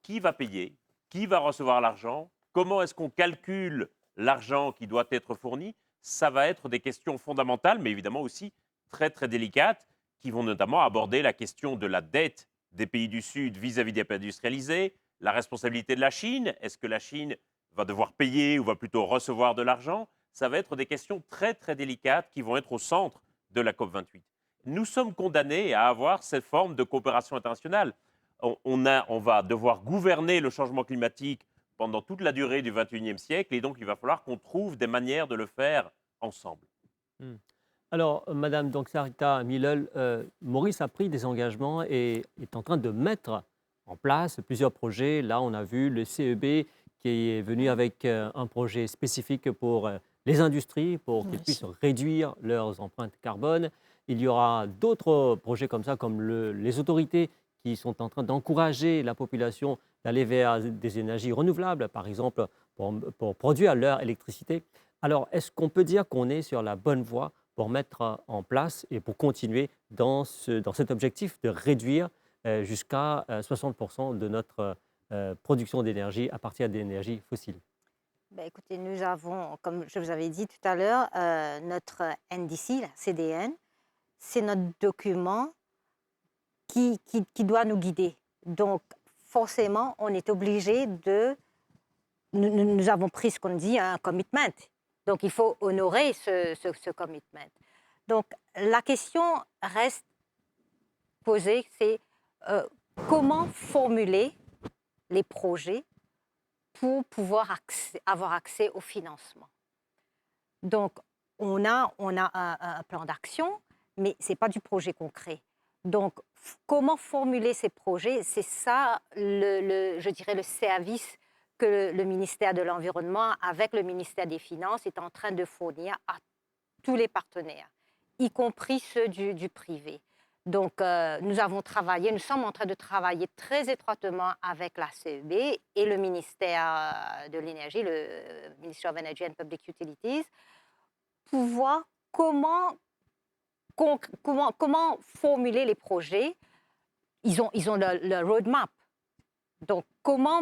qui va payer, qui va recevoir l'argent, comment est-ce qu'on calcule l'argent qui doit être fourni. Ça va être des questions fondamentales, mais évidemment aussi très très délicates, qui vont notamment aborder la question de la dette des pays du Sud vis-à-vis des pays industrialisés, la responsabilité de la Chine, est-ce que la Chine va devoir payer ou va plutôt recevoir de l'argent? Ça va être des questions très très délicates qui vont être au centre de la COP28. Nous sommes condamnés à avoir cette forme de coopération internationale. On va devoir gouverner le changement climatique pendant toute la durée du XXIe siècle et donc il va falloir qu'on trouve des manières de le faire ensemble. Alors, Madame donc Sarita Millel, Maurice a pris des engagements et est en train de mettre en place plusieurs projets. Là, on a vu le CEB qui est venu avec un projet spécifique pour les industries, pour qu'elles puissent réduire leurs empreintes carbone. Il y aura d'autres projets comme ça, comme les autorités qui sont en train d'encourager la population d'aller vers des énergies renouvelables, par exemple, pour produire leur électricité. Alors, est-ce qu'on peut dire qu'on est sur la bonne voie pour mettre en place et pour continuer dans cet objectif de réduire jusqu'à 60% de notre production d'énergie à partir d'énergies fossiles? Ben, écoutez, nous avons, comme je vous avais dit tout à l'heure, notre NDC, la CDN, c'est notre document qui doit nous guider. Donc, forcément, on est obligé de... Nous avons pris ce qu'on dit un commitment. Donc, il faut honorer ce commitment. Donc, la question reste posée, c'est comment formuler les projets pour pouvoir avoir accès au financement. Donc, on a un plan d'action, mais ce n'est pas du projet concret. Donc, comment formuler ces projets, c'est ça, je dirais, le service que le ministère de l'Environnement, avec le ministère des Finances, est en train de fournir à tous les partenaires, y compris ceux du privé. Donc, nous sommes en train de travailler très étroitement avec la CEB et le ministère de l'Énergie, le Ministry of Energy and Public Utilities, pour voir comment formuler les projets. Ils ont le roadmap. Donc, comment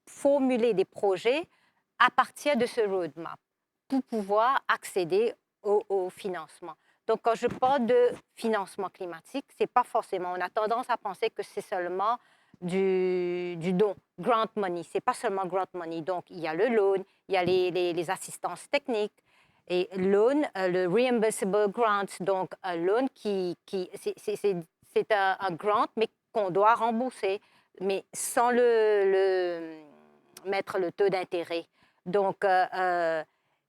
formuler des projets à partir de ce roadmap pour pouvoir accéder au financement. Donc, quand je parle de financement climatique, c'est pas forcément, on a tendance à penser que c'est seulement du don, grant money. C'est pas seulement grant money. Donc, il y a le loan, il y a les assistances techniques. Et loan, le reimbursable grant, donc un loan c'est un grant, mais qu'on doit rembourser, mais sans mettre le taux d'intérêt. Donc,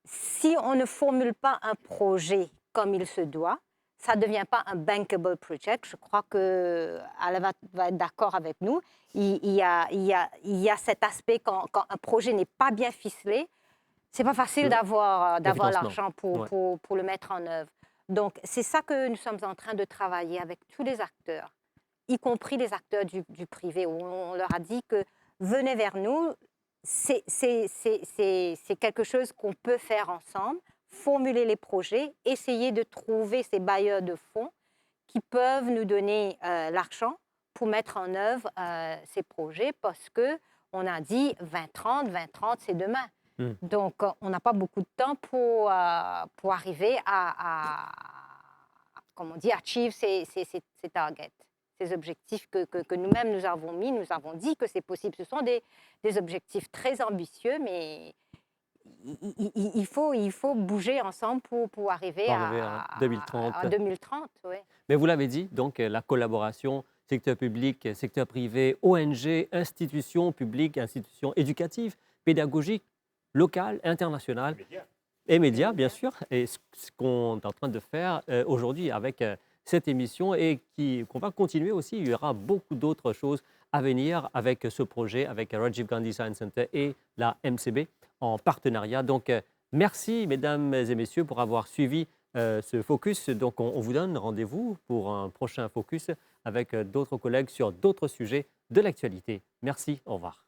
si on ne formule pas un projet comme il se doit, ça ne devient pas un bankable project. Je crois qu'Alain va être d'accord avec nous. Il y a cet aspect quand un projet n'est pas bien ficelé, c'est pas facile d'avoir l'argent pour le mettre en œuvre. Donc, c'est ça que nous sommes en train de travailler avec tous les acteurs, y compris les acteurs du privé, où on leur a dit que venez vers nous, c'est quelque chose qu'on peut faire ensemble, formuler les projets, essayer de trouver ces bailleurs de fonds qui peuvent nous donner l'argent pour mettre en œuvre ces projets, parce qu'on a dit 2030, c'est demain. Donc, on n'a pas beaucoup de temps pour arriver à comment on dit, achieve ces targets, ces objectifs que nous-mêmes nous avons mis. Nous avons dit que c'est possible. Ce sont des objectifs très ambitieux, mais il faut bouger ensemble pour arriver à 2030. À 2030, oui. Mais vous l'avez dit, donc la collaboration secteur public, secteur privé, ONG, institutions publiques, institutions éducatives, pédagogiques, locales, internationales. et médias, bien sûr, et ce qu'on est en train de faire aujourd'hui avec cette émission et qu'on va continuer aussi. Il y aura beaucoup d'autres choses à venir avec ce projet, avec Rajiv Gandhi Science Center et la MCB en partenariat. Donc, merci, mesdames et messieurs, pour avoir suivi ce focus. Donc, on vous donne rendez-vous pour un prochain focus avec d'autres collègues sur d'autres sujets de l'actualité. Merci, au revoir.